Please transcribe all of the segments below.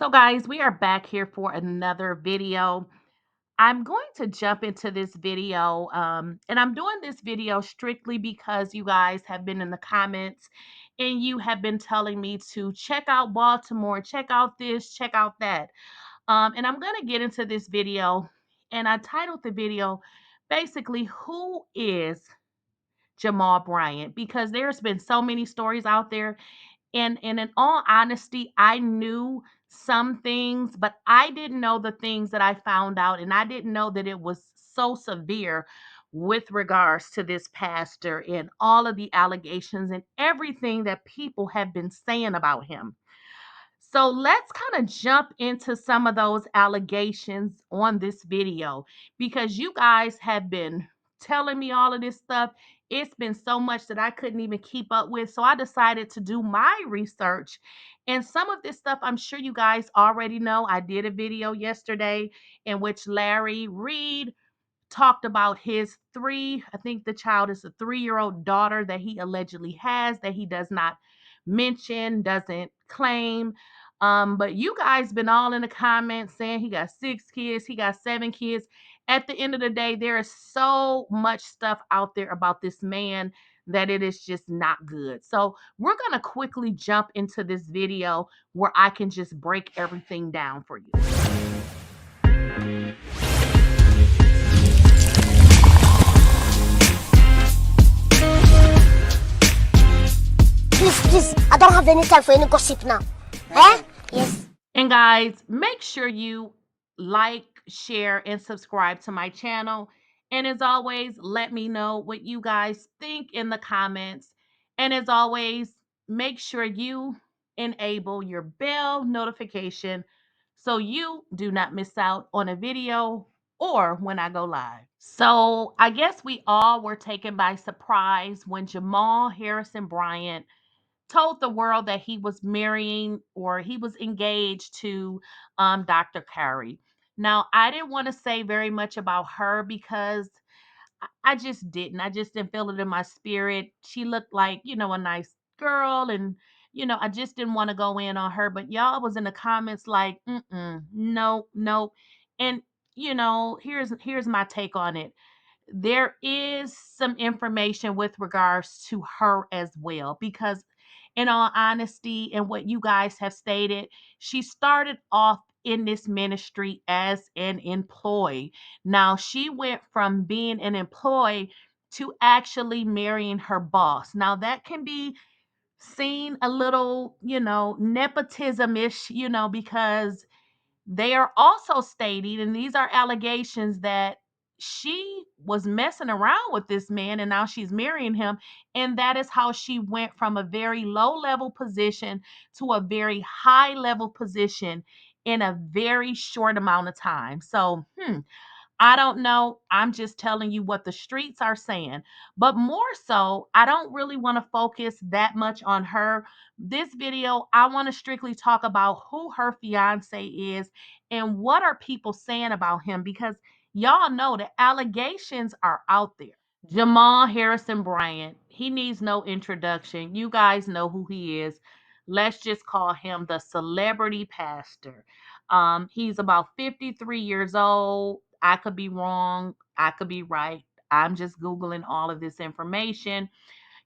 So, guys, we are back here for another video. I'm going to jump into this video, and I'm doing this video strictly because you guys have been in the comments and you have been telling me to check out Baltimore, check out this, check out that. And I'm going to get into this video, and I titled the video basically, Who is Jamal Bryant? Because there's been so many stories out there and in all honesty, I knew some things, but I didn't know the things that I found out. And I didn't know that it was so severe with regards to this pastor and all of the allegations and everything that people have been saying about him. So let's kind of jump into some of those allegations on this video because you guys have been telling me all of this stuff. It's been so much that I couldn't even keep up with. So I decided to do my research. And some of this stuff I'm sure you guys already know. I did a video yesterday in which Larry Reed talked about his I think the child is a 3-year-old daughter that he allegedly has that he does not mention, doesn't claim. But you guys been all in the comments saying he got 6 kids, he got 7 kids. At the end of the day, there is so much stuff out there about this man that it is just not good. So we're gonna quickly jump into this video where I can just break everything down for you. Please, I don't have any time for any gossip now. Eh? Yes. And guys, make sure you like, share, and subscribe to my channel. And as always, let me know what you guys think in the comments. And as always, make sure you enable your bell notification so you do not miss out on a video or when I go live. So I guess we all were taken by surprise when Jamal Harrison Bryant told the world that he was marrying or he was engaged to Dr. Carrie. Now, I didn't want to say very much about her because I just didn't. I just didn't feel it in my spirit. She looked like, a nice girl and I just didn't want to go in on her, but y'all was in the comments like, no, no. And here's my take on it. There is some information with regards to her as well because in all honesty and what you guys have stated, she started off in this ministry as an employee. Now she went from being an employee to actually marrying her boss. Now that can be seen a little, nepotism-ish, because they are also stating, and these are allegations, that she was messing around with this man and now she's marrying him. And that is how she went from a very low level position to a very high level position in a very short amount of time. So, I don't know. I'm just telling you what the streets are saying. But more so, I don't really want to focus that much on her. This video, I want to strictly talk about who her fiance is and what are people saying about him because y'all know the allegations are out there. Jamal Harrison Bryant, he needs no introduction. You guys know who he is. Let's just call him the celebrity pastor. He's about 53 years old. I could be wrong. I could be right. I'm just Googling all of this information.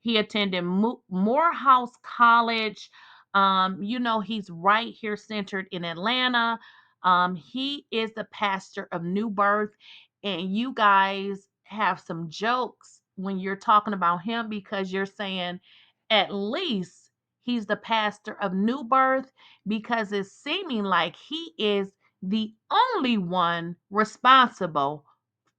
He attended Morehouse College. He's right here centered in Atlanta. He is the pastor of New Birth. And you guys have some jokes when you're talking about him because you're saying at least he's the pastor of New Birth because it's seeming like he is the only one responsible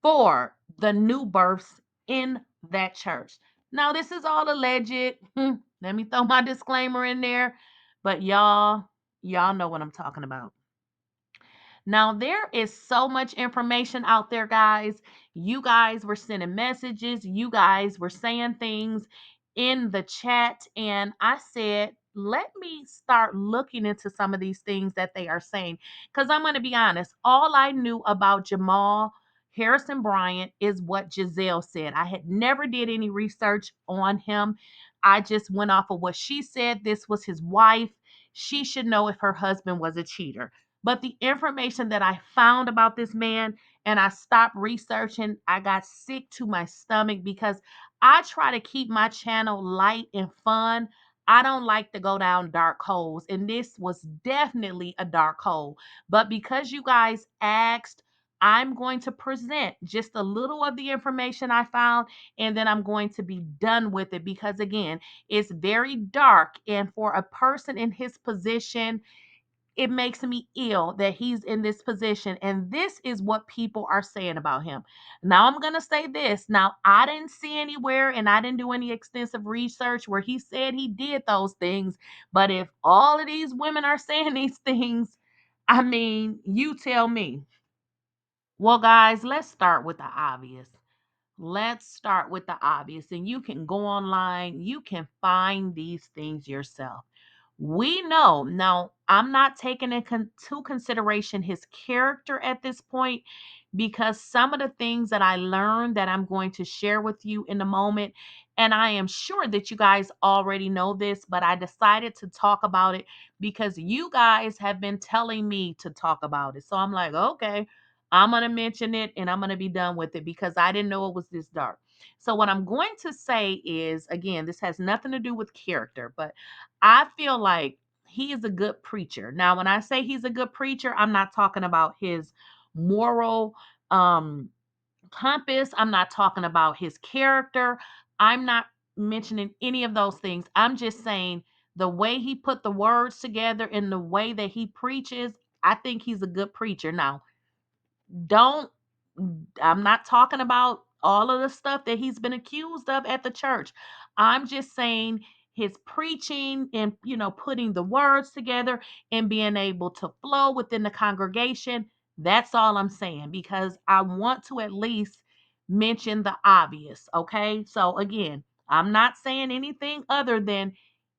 for the new births in that church. Now, this is all alleged. Let me throw my disclaimer in there. But y'all know what I'm talking about. Now, there is so much information out there, guys. You guys were sending messages, you guys were saying things in the chat, and I said, let me start looking into some of these things that they are saying. Because I'm going to be honest, all I knew about Jamal Harrison Bryant is what Gizelle said. I had never did any research on him. I just went off of what she said. This was his wife. she should know if her husband was a cheater. But the information that I found about this man, and I stopped researching, I got sick to my stomach because I try to keep my channel light and fun. I don't like to go down dark holes, and this was definitely a dark hole. But because you guys asked, I'm going to present just a little of the information I found, and then I'm going to be done with it because, again, it's very dark. And for a person in his position, it makes me ill that he's in this position. And this is what people are saying about him. Now, I'm going to say this. Now, I didn't see anywhere and I didn't do any extensive research where he said he did those things. But if all of these women are saying these things, I mean, you tell me. Well, guys, let's start with the obvious. Let's start with the obvious. And you can go online, you can find these things yourself. We know. Now, I'm not taking into consideration his character at this point because some of the things that I learned that I'm going to share with you in a moment, and I am sure that you guys already know this, but I decided to talk about it because you guys have been telling me to talk about it. So I'm like, okay, I'm going to mention it and I'm going to be done with it because I didn't know it was this dark. So, what I'm going to say is, again, this has nothing to do with character, but I feel like he is a good preacher. Now, when I say he's a good preacher, I'm not talking about his moral um compass. I'm not talking about his character. I'm not mentioning any of those things. I'm just saying the way he put the words together and the way that he preaches, I think he's a good preacher. Now, don't I'm not talking about all of the stuff that he's been accused of at the church. I'm just saying his preaching and, putting the words together and being able to flow within the congregation. That's all I'm saying because I want to at least mention the obvious. Okay. So, again, I'm not saying anything other than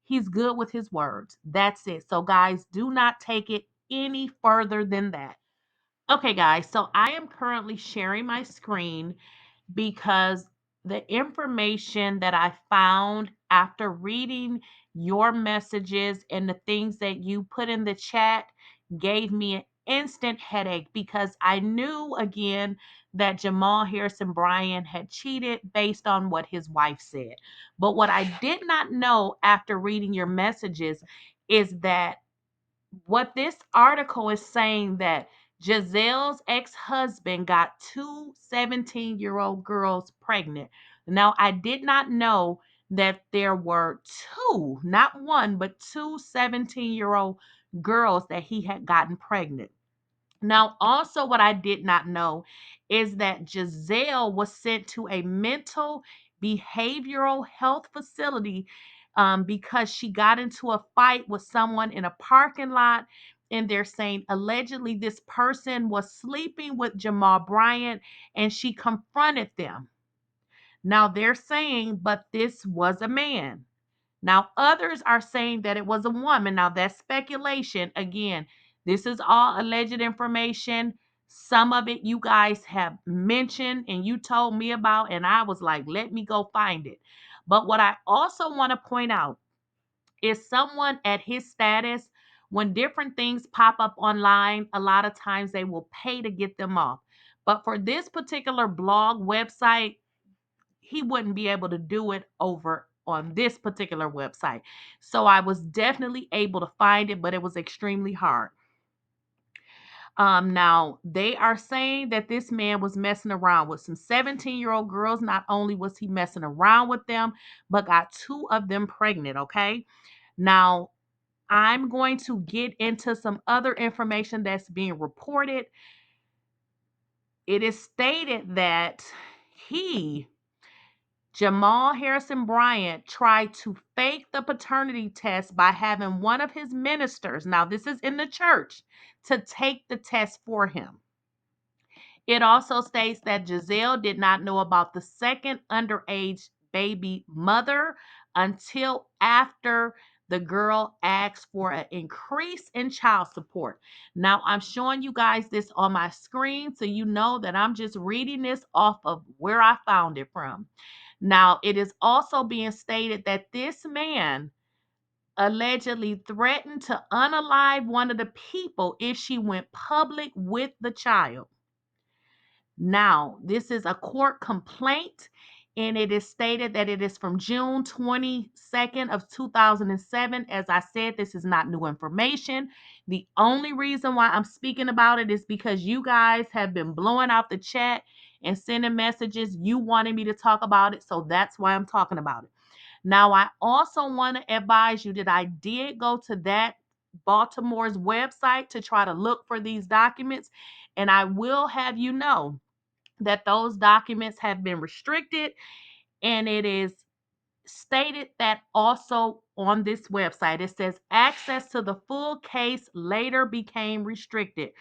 he's good with his words. That's it. So, guys, do not take it any further than that. Okay, guys, so I am currently sharing my screen because the information that I found after reading your messages and the things that you put in the chat gave me an instant headache because I knew again that Jamal Harrison Bryant had cheated based on what his wife said. But what I did not know after reading your messages is that what this article is saying that Gizelle's ex-husband got two 17-year-old girls pregnant. Now, I did not know that there were two, not one, but two 17-year-old girls that he had gotten pregnant. Now, also, what I did not know is that Gizelle was sent to a mental behavioral health facility because she got into a fight with someone in a parking lot. And they're saying allegedly this person was sleeping with Jamal Bryant and she confronted them. Now, they're saying, but this was a man. Now, others are saying that it was a woman. Now, that's speculation. Again, this is all alleged information. Some of it you guys have mentioned and you told me about, and I was like, let me go find it. But what I also want to point out is someone at his status, when different things pop up online, a lot of times they will pay to get them off. But for this particular blog website, he wouldn't be able to do it over on this particular website. So I was definitely able to find it, but it was extremely hard. Now they are saying that this man was messing around with some 17-year-old girls. Not only was he messing around with them, but got two of them pregnant. Okay. Now I'm going to get into some other information that's being reported. It is stated that he Jamal Harrison Bryant tried to fake the paternity test by having one of his ministers, now this is in the church, to take the test for him. It also states that Gizelle did not know about the second underage baby mother until after the girl asked for an increase in child support. Now, I'm showing you guys this on my screen so you know that I'm just reading this off of where I found it from. Now, it is also being stated that this man allegedly threatened to unalive one of the people if she went public with the child. Now, this is a court complaint, and it is stated that it is from June 22nd of 2007. As I said, this is not new information. The only reason why I'm speaking about it is because you guys have been blowing out the chat and sending messages. You wanted me to talk about it, so that's why I'm talking about it. Now, I also want to advise you that I did go to that Baltimore's website to try to look for these documents, and I will have you know that those documents have been restricted, and it is stated that also on this website. It says access to the full case later became restricted.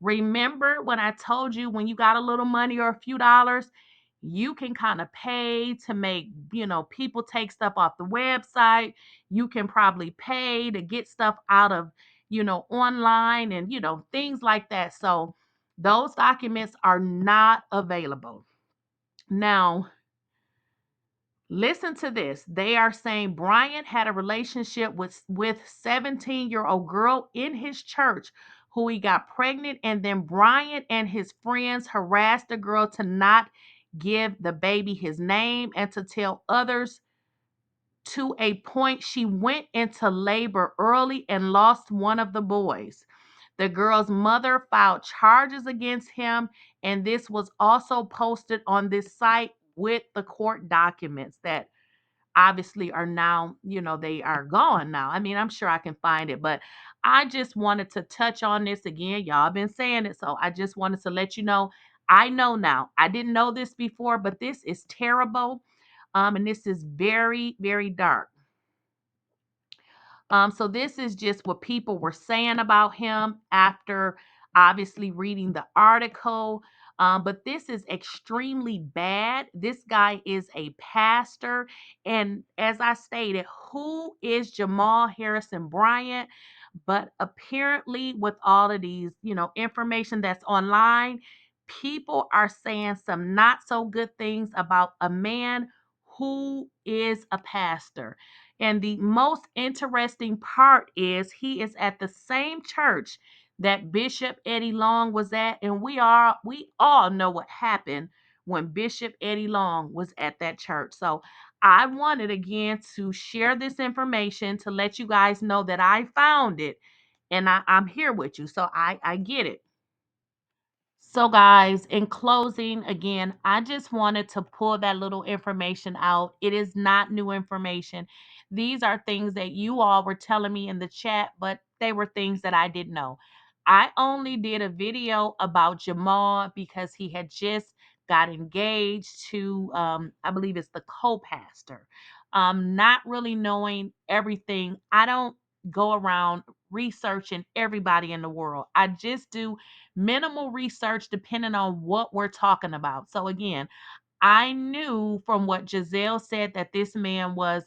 Remember when I told you when you got a little money or a few dollars, you can kind of pay to make, people take stuff off the website. You can probably pay to get stuff out of, online and, things like that. So those documents are not available. Now, listen to this. They are saying Bryant had a relationship with 17-year-old girl in his church who he got pregnant, and then Bryant and his friends harassed the girl to not give the baby his name and to tell others, to a point she went into labor early and lost one of the boys. The girl's mother filed charges against him, and this was also posted on this site with the court documents that obviously are now, they are gone now. I mean, I'm sure I can find it, but I just wanted to touch on this again. Y'all been saying it, so I just wanted to let you know. I know now. I didn't know this before, but this is terrible. And this is very, very dark. So this is just what people were saying about him after obviously reading the article. But this is extremely bad. This guy is a pastor. And as I stated, who is Jamal Harrison Bryant? But apparently, with all of these, information that's online, people are saying some not so good things about a man who is a pastor. And the most interesting part is he is at the same church that Bishop Eddie Long was at, and we all know what happened when Bishop Eddie Long was at that church. So I wanted again to share this information to let you guys know that I found it, and I'm here with you. So I get it. So, guys, in closing, again, I just wanted to pull that little information out. It is not new information. These are things that you all were telling me in the chat, but they were things that I didn't know. I only did a video about Jamal because he had just got engaged to, I believe it's the co pastor. Not really knowing everything. I don't go around researching everybody in the world. I just do minimal research depending on what we're talking about. So again, I knew from what Gizelle said that this man was,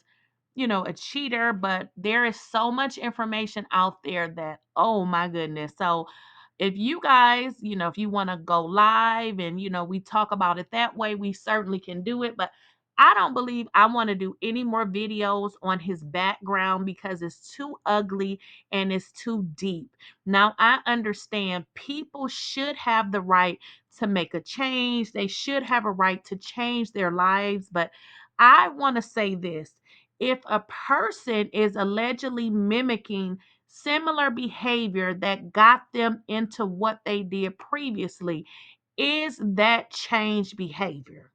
a cheater, but there is so much information out there that, oh my goodness. So if you guys, if you want to go live and, we talk about it that way, we certainly can do it. But I don't believe I want to do any more videos on his background because it's too ugly and it's too deep. Now, I understand people should have the right to make a change. They should have a right to change their lives. But I want to say this: if a person is allegedly mimicking similar behavior that got them into what they did previously, is that change behavior?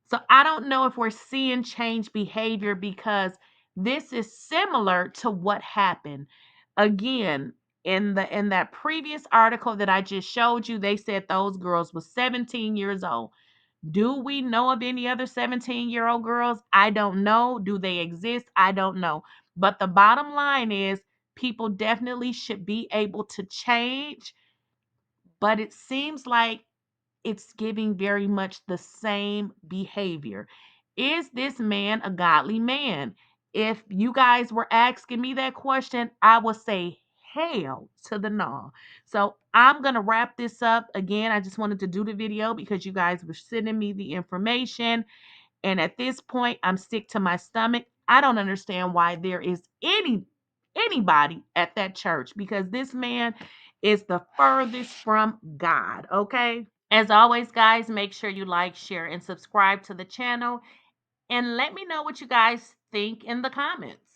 So I don't know if we're seeing change behavior because this is similar to what happened. Again, in that previous article that I just showed you, they said those girls was 17 years old. Do we know of any other 17-year-old girls? I don't know. Do they exist? I don't know. But the bottom line is people definitely should be able to change, but it seems like it's giving very much the same behavior. Is this man a godly man? If you guys were asking me that question, I would say hell to the no. So I'm going to wrap this up. Again, I just wanted to do the video because you guys were sending me the information. And at this point, I'm sick to my stomach. I don't understand why there is anybody at that church, because this man is the furthest from God, okay? As always, guys, make sure you like, share, and subscribe to the channel. And let me know what you guys think in the comments.